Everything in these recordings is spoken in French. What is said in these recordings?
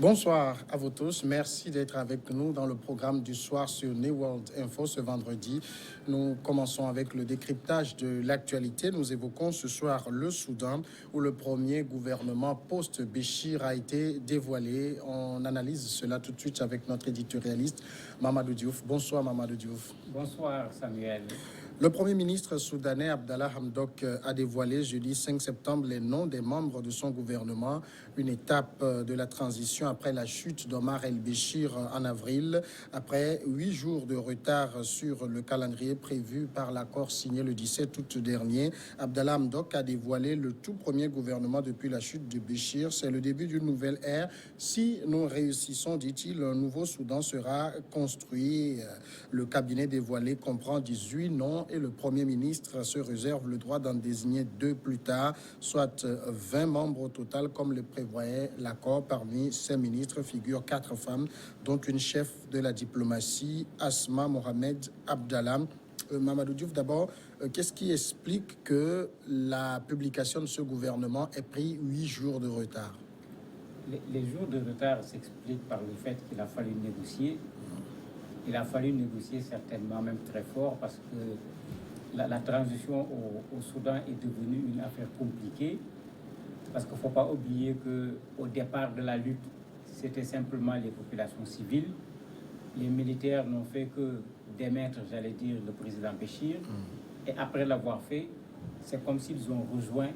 Bonsoir à vous tous. Merci d'être avec nous dans le programme du soir sur New World Info ce vendredi. Nous commençons avec le décryptage de l'actualité. Nous évoquons ce soir le Soudan où le premier gouvernement post-Béchir a été dévoilé. On analyse cela tout de suite avec notre éditorialiste Mamadou Diouf. Bonsoir Mamadou Diouf. Bonsoir Samuel. Le Premier ministre soudanais Abdallah Hamdok a dévoilé jeudi 5 septembre les noms des membres de son gouvernement, une étape de la transition après la chute d'Omar el-Béchir en avril. Après 8 jours de retard sur le calendrier prévu par l'accord signé le 17 août dernier, Abdallah Hamdok a dévoilé le tout premier gouvernement depuis la chute de Béchir. C'est le début d'une nouvelle ère. Si nous réussissons, dit-il, un nouveau Soudan sera construit. Le cabinet dévoilé comprend 18 noms et le Premier ministre se réserve le droit d'en désigner 2 plus tard, soit 20 membres au total, comme le prévoyait l'accord. Parmi ces ministres figurent 4 femmes, dont une chef de la diplomatie, Asma Mohamed Abdallah. Mamadou Diouf, d'abord, qu'est-ce qui explique que la publication de ce gouvernement ait pris 8 jours de retard? Les jours de retard s'expliquent par le fait qu'il a fallu négocier. Il a fallu négocier certainement même très fort parce que la transition au Soudan est devenue une affaire compliquée. Parce qu'il ne faut pas oublier qu'au départ de la lutte, c'était simplement les populations civiles. Les militaires n'ont fait que démettre, j'allais dire, le président Béchir. Et après l'avoir fait, c'est comme s'ils ont rejoint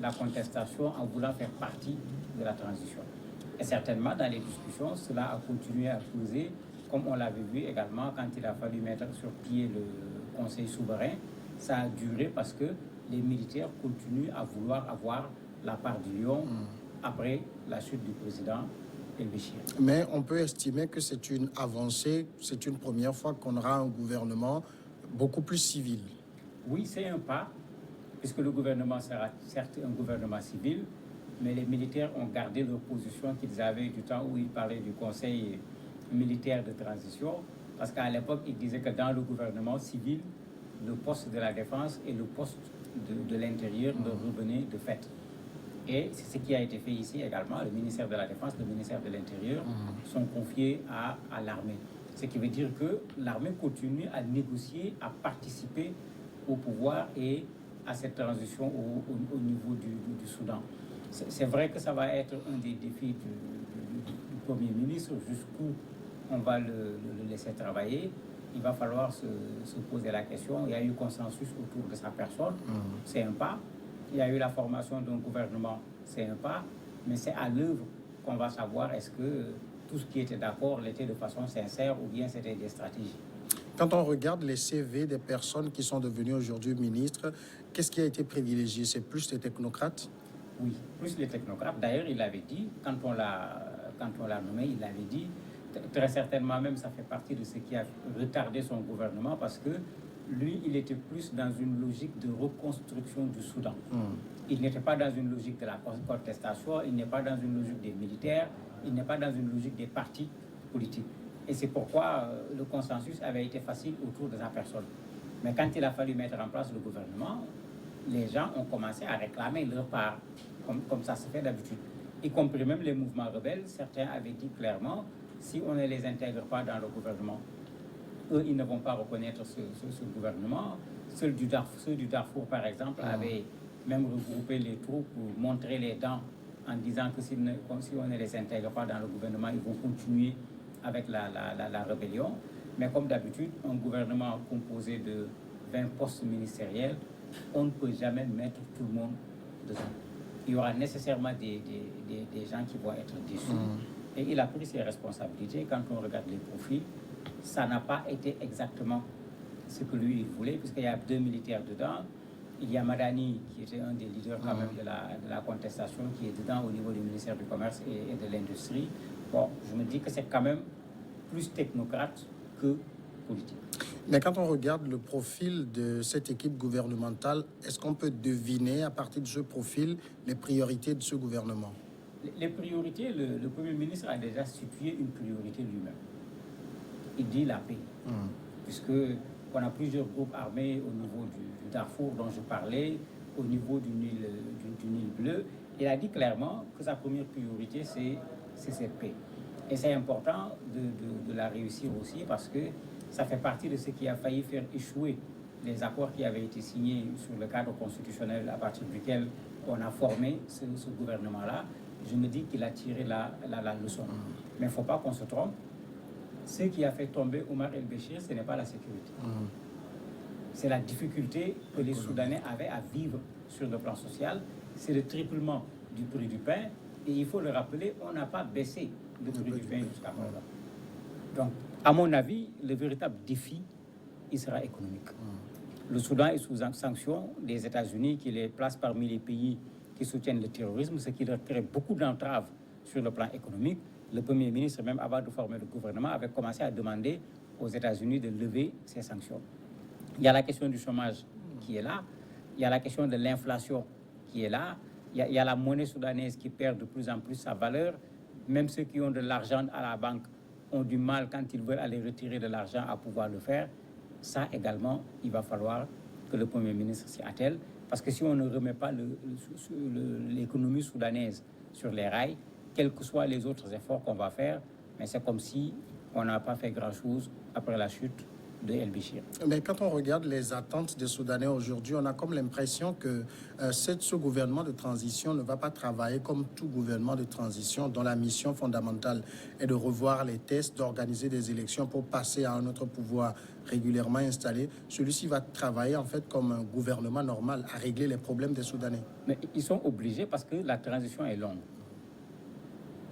la contestation en voulant faire partie de la transition. Et certainement, dans les discussions, cela a continué à poser, comme on l'avait vu également quand il a fallu mettre sur pied le Conseil souverain. Ça a duré parce que les militaires continuent à vouloir avoir la part du lion après la chute du président el-Béchir. Mais on peut estimer que c'est une avancée, c'est une première fois qu'on aura un gouvernement beaucoup plus civil. Oui, c'est un pas, puisque le gouvernement sera certes un gouvernement civil, mais les militaires ont gardé leur position qu'ils avaient du temps où ils parlaient du Conseil militaire de transition, parce qu'à l'époque, ils disaient que dans le gouvernement civil, le poste de la défense et le poste de l'intérieur leur revenaient de fait. Et c'est ce qui a été fait ici également. Le ministère de la Défense, le ministère de l'Intérieur sont confiés à l'armée. Ce qui veut dire que l'armée continue à négocier, à participer au pouvoir et à cette transition au niveau du Soudan. C'est vrai que ça va être un des défis du Premier ministre, jusqu'où on va le laisser travailler. Il va falloir se poser la question. Il y a eu consensus autour de sa personne, c'est un pas. Il y a eu la formation d'un gouvernement, c'est un pas, mais c'est à l'œuvre qu'on va savoir est-ce que tout ce qui était d'accord l'était de façon sincère ou bien c'était des stratégies. Quand on regarde les CV des personnes qui sont devenues aujourd'hui ministres, qu'est-ce qui a été privilégié? C'est plus les technocrates? Oui, plus les technocrates. D'ailleurs, il avait dit, quand on l'a nommé, il avait dit, très certainement même ça fait partie de ce qui a retardé son gouvernement parce que lui, il était plus dans une logique de reconstruction du Soudan. Il n'était pas dans une logique de la contestation, il n'est pas dans une logique des militaires, il n'est pas dans une logique des partis politiques. Et c'est pourquoi le consensus avait été facile autour de sa personne. Mais quand il a fallu mettre en place le gouvernement, les gens ont commencé à réclamer leur part, comme ça se fait d'habitude. Y compris même les mouvements rebelles, certains avaient dit clairement, si on ne les intègre pas dans le gouvernement, eux, ils ne vont pas reconnaître ce gouvernement. Ceux du Darfour, par exemple, avaient même regroupé les troupes pour montrer les dents en disant que si on ne les intègre pas dans le gouvernement, ils vont continuer avec la rébellion. Mais comme d'habitude, un gouvernement composé de 20 postes ministériels, on ne peut jamais mettre tout le monde dedans. Il y aura nécessairement des gens qui vont être déçus. Et il a pris ses responsabilités. Quand on regarde les profils, ça n'a pas été exactement ce que lui il voulait, puisqu'il y a 2 militaires dedans. Il y a Madani, qui était un des leaders quand même de la contestation, qui est dedans au niveau du ministère du Commerce et de l'Industrie. Bon, je me dis que c'est quand même plus technocrate que politique. Mais quand on regarde le profil de cette équipe gouvernementale, est-ce qu'on peut deviner à partir de ce profil les priorités de ce gouvernement? Les priorités, le Premier ministre a déjà situé une priorité lui-même. Il dit la paix, puisque on a plusieurs groupes armés au niveau du Darfour dont je parlais, au niveau du Nil bleu, Il a dit clairement que sa première priorité, c'est cette paix. Et c'est important de la réussir aussi parce que ça fait partie de ce qui a failli faire échouer les accords qui avaient été signés sur le cadre constitutionnel à partir duquel on a formé ce gouvernement-là. Je me dis qu'il a tiré la leçon. Mais il ne faut pas qu'on se trompe. Ce qui a fait tomber Omar el-Béchir, ce n'est pas la sécurité. C'est la difficulté que les Soudanais avaient à vivre sur le plan social. C'est le triplement du prix du pain. Et il faut le rappeler, on n'a pas baissé le prix du pain jusqu'à présent. Donc, à mon avis, le véritable défi, il sera économique. Le Soudan est sous sanction des États-Unis qui les placent parmi les pays qui soutiennent le terrorisme, ce qui leur crée beaucoup d'entraves sur le plan économique. Le Premier ministre, même avant de former le gouvernement, avait commencé à demander aux États-Unis de lever ces sanctions. Il y a la question du chômage qui est là, il y a la question de l'inflation qui est là, il y a la monnaie soudanaise qui perd de plus en plus sa valeur. Même ceux qui ont de l'argent à la banque ont du mal, quand ils veulent aller retirer de l'argent, à pouvoir le faire. Ça également, il va falloir que le Premier ministre s'y attelle, parce que si on ne remet pas l'économie soudanaise sur les rails, quels que soient les autres efforts qu'on va faire, mais c'est comme si on n'a pas fait grand-chose après la chute de El-Béchir. Mais quand on regarde les attentes des Soudanais aujourd'hui, on a comme l'impression que ce gouvernement de transition ne va pas travailler comme tout gouvernement de transition dont la mission fondamentale est de revoir les tests, d'organiser des élections pour passer à un autre pouvoir régulièrement installé. Celui-ci va travailler en fait comme un gouvernement normal à régler les problèmes des Soudanais. Mais ils sont obligés parce que la transition est longue.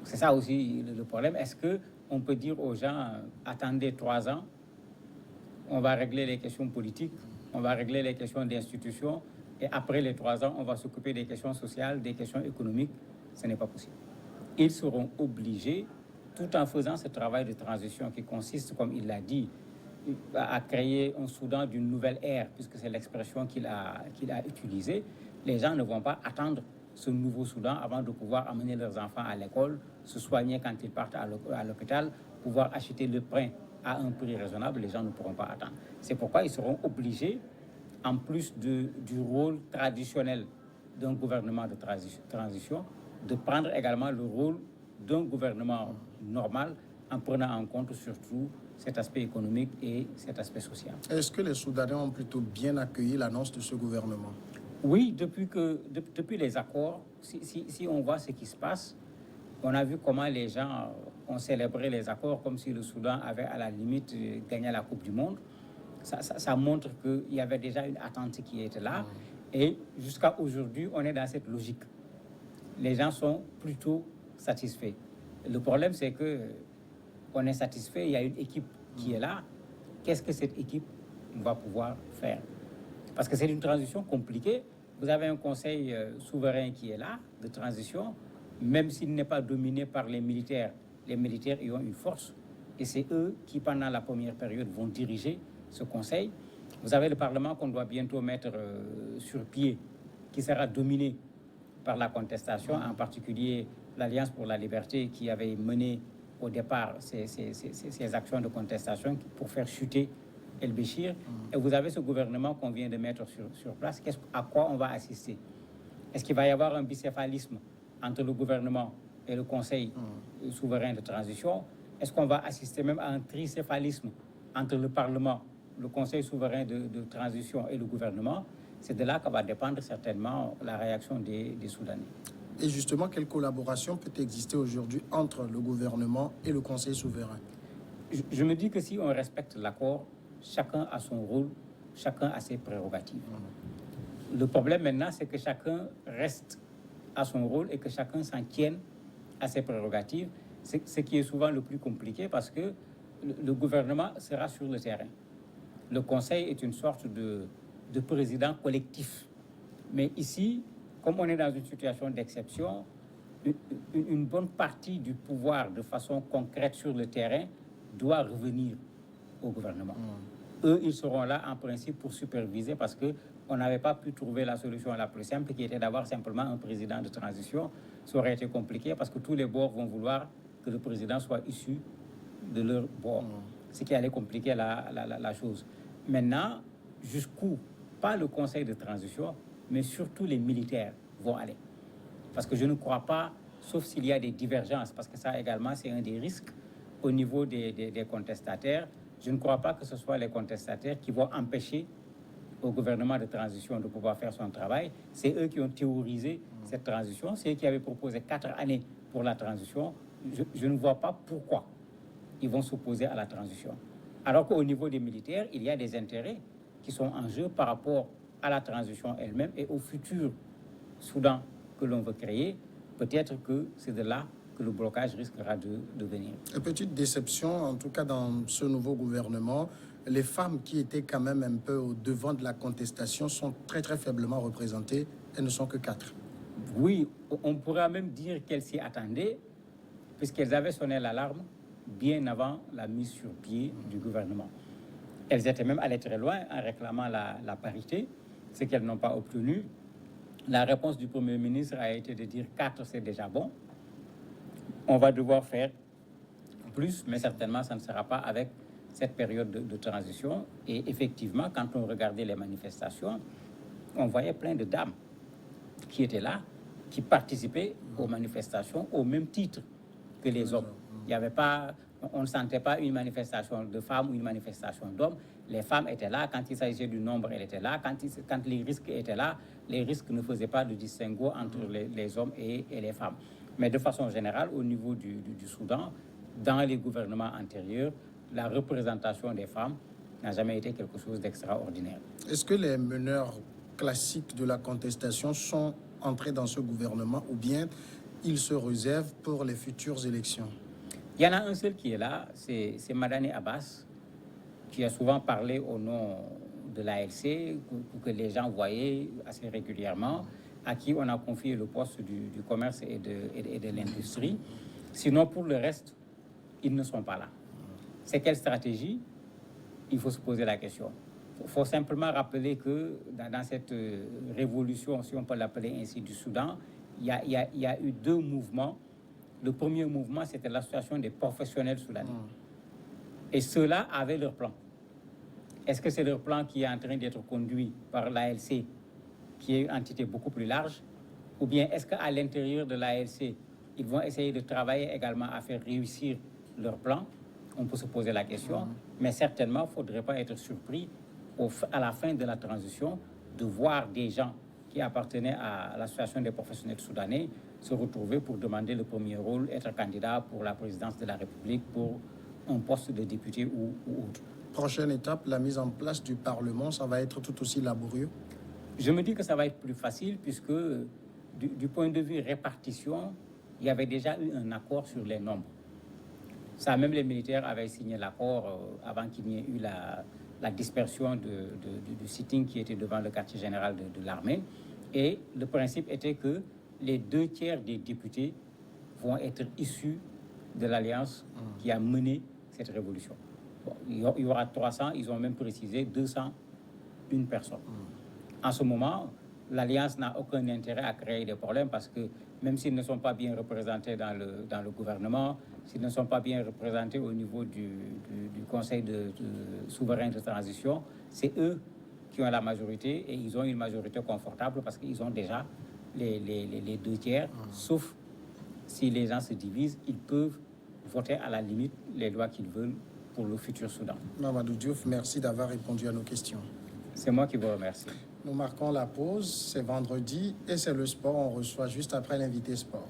C'est ça aussi le problème. Est-ce qu'on peut dire aux gens, attendez 3 ans, on va régler les questions politiques, on va régler les questions d'institutions, et après les 3 ans, on va s'occuper des questions sociales, des questions économiques? Ce n'est pas possible. Ils seront obligés, tout en faisant ce travail de transition qui consiste, comme il l'a dit, à créer un Soudan d'une nouvelle ère, puisque c'est l'expression qu'il a utilisée. Les gens ne vont pas attendre ce nouveau Soudan avant de pouvoir amener leurs enfants à l'école, se soigner quand ils partent à l'hôpital, pouvoir acheter le pain à un prix raisonnable. Les gens ne pourront pas attendre. C'est pourquoi ils seront obligés, en plus du rôle traditionnel d'un gouvernement de transition, de prendre également le rôle d'un gouvernement normal, en prenant en compte surtout cet aspect économique et cet aspect social. Est-ce que les Soudanais ont plutôt bien accueilli l'annonce de ce gouvernement? Oui, depuis les accords, si on voit ce qui se passe, on a vu comment les gens ont célébré les accords comme si le Soudan avait à la limite gagné la Coupe du Monde. Ça montre qu'il y avait déjà une attente qui était là. Et jusqu'à aujourd'hui, on est dans cette logique. Les gens sont plutôt satisfaits. Le problème, c'est qu'on est satisfait, il y a une équipe qui est là. Qu'est-ce que cette équipe va pouvoir faire? Parce que c'est une transition compliquée. Vous avez un conseil souverain qui est là, de transition, même s'il n'est pas dominé par les militaires y ont une force, et c'est eux qui, pendant la première période, vont diriger ce conseil. Vous avez le Parlement qu'on doit bientôt mettre sur pied, qui sera dominé par la contestation, en particulier l'Alliance pour la liberté qui avait mené au départ ces actions de contestation pour faire chuter El-Béchir. Et vous avez ce gouvernement qu'on vient de mettre sur place. À quoi on va assister? Est-ce qu'il va y avoir un bicéphalisme entre le gouvernement et le Conseil souverain de transition? Est-ce qu'on va assister même à un tricéphalisme entre le Parlement, le Conseil souverain de transition et le gouvernement? C'est de là que va dépendre certainement la réaction des Soudanais. Et justement, quelle collaboration peut exister aujourd'hui entre le gouvernement et le Conseil souverain? Je me dis que si on respecte l'accord, chacun a son rôle, chacun a ses prérogatives. Le problème maintenant, c'est que chacun reste à son rôle et que chacun s'en tienne à ses prérogatives, ce qui est souvent le plus compliqué parce que le gouvernement sera sur le terrain. Le Conseil est une sorte de président collectif. Mais ici, comme on est dans une situation d'exception, une bonne partie du pouvoir de façon concrète sur le terrain doit revenir au gouvernement. Eux, ils seront là en principe pour superviser parce qu'on n'avait pas pu trouver la solution la plus simple qui était d'avoir simplement un président de transition. Ça aurait été compliqué parce que tous les bords vont vouloir que le président soit issu de leur bord, ce qui allait compliquer la chose. Maintenant, jusqu'où, pas le conseil de transition, mais surtout les militaires vont aller. Parce que je ne crois pas, sauf s'il y a des divergences, parce que ça également, c'est un des risques au niveau des contestataires. Je ne crois pas que ce soit les contestataires qui vont empêcher au gouvernement de transition de pouvoir faire son travail. C'est eux qui ont théorisé cette transition. C'est eux qui avaient proposé 4 années pour la transition. Je ne vois pas pourquoi ils vont s'opposer à la transition. Alors qu'au niveau des militaires, il y a des intérêts qui sont en jeu par rapport à la transition elle-même et au futur Soudan que l'on veut créer. Peut-être que c'est de là que le blocage risquera de venir. Une petite déception, en tout cas dans ce nouveau gouvernement, les femmes qui étaient quand même un peu au devant de la contestation sont très très faiblement représentées. Elles ne sont que 4. Oui, on pourrait même dire qu'elles s'y attendaient, puisqu'elles avaient sonné l'alarme bien avant la mise sur pied du gouvernement. Elles étaient même allées très loin en réclamant la parité, ce qu'elles n'ont pas obtenu. La réponse du Premier ministre a été de dire 4, c'est déjà bon. On va devoir faire plus, mais certainement, ça ne sera pas avec cette période de transition. Et effectivement, quand on regardait les manifestations, on voyait plein de dames qui étaient là, qui participaient aux manifestations au même titre que les hommes. Il y avait pas, on ne sentait pas une manifestation de femmes ou une manifestation d'hommes. Les femmes étaient là. Quand il s'agissait du nombre, elles étaient là. Quand les risques étaient là, les risques ne faisaient pas de distinguo entre les hommes et les femmes. Mais de façon générale, au niveau du Soudan, dans les gouvernements antérieurs, la représentation des femmes n'a jamais été quelque chose d'extraordinaire. Est-ce que les meneurs classiques de la contestation sont entrés dans ce gouvernement ou bien ils se réservent pour les futures élections? Il y en a un seul qui est là, c'est Madani Abbas, qui a souvent parlé au nom de l'ALC, que les gens voyaient assez régulièrement, à qui on a confié le poste du commerce et de l'industrie. Sinon, pour le reste, ils ne sont pas là. C'est quelle stratégie? Il faut se poser la question. Il faut simplement rappeler que dans cette révolution, si on peut l'appeler ainsi, du Soudan, il y a eu 2 mouvements. Le premier mouvement, c'était l'association des professionnels soudanais. Et ceux-là avaient leur plan. Est-ce que c'est leur plan qui est en train d'être conduit par l'ALC, qui est une entité beaucoup plus large? Ou bien est-ce qu'à l'intérieur de l'ALC, ils vont essayer de travailler également à faire réussir leur plan? On peut se poser la question. Mais certainement, il ne faudrait pas être surpris à la fin de la transition de voir des gens qui appartenaient à l'association des professionnels soudanais se retrouver pour demander le premier rôle, être candidat pour la présidence de la République, pour un poste de député ou autre. Prochaine étape, la mise en place du Parlement, ça va être tout aussi laborieux? Je me dis que ça va être plus facile puisque du point de vue répartition, il y avait déjà eu un accord sur les nombres. Ça, même les militaires avaient signé l'accord avant qu'il n'y ait eu la dispersion du sitting qui était devant le quartier général de l'armée. Et le principe était que les 2 tiers des députés vont être issus de l'alliance qui a mené cette révolution. Bon, il y aura 300, ils ont même précisé 201 personnes. En ce moment, l'alliance n'a aucun intérêt à créer des problèmes parce que même s'ils ne sont pas bien représentés dans le gouvernement, s'ils ne sont pas bien représentés au niveau du Conseil de souverain de transition, c'est eux qui ont la majorité et ils ont une majorité confortable parce qu'ils ont déjà les 2 tiers, sauf si les gens se divisent, ils peuvent voter à la limite les lois qu'ils veulent pour le futur Soudan. Mamadou Diouf, merci d'avoir répondu à nos questions. C'est moi qui vous remercie. Nous marquons la pause, c'est vendredi et c'est le sport. On reçoit juste après l'invité sport.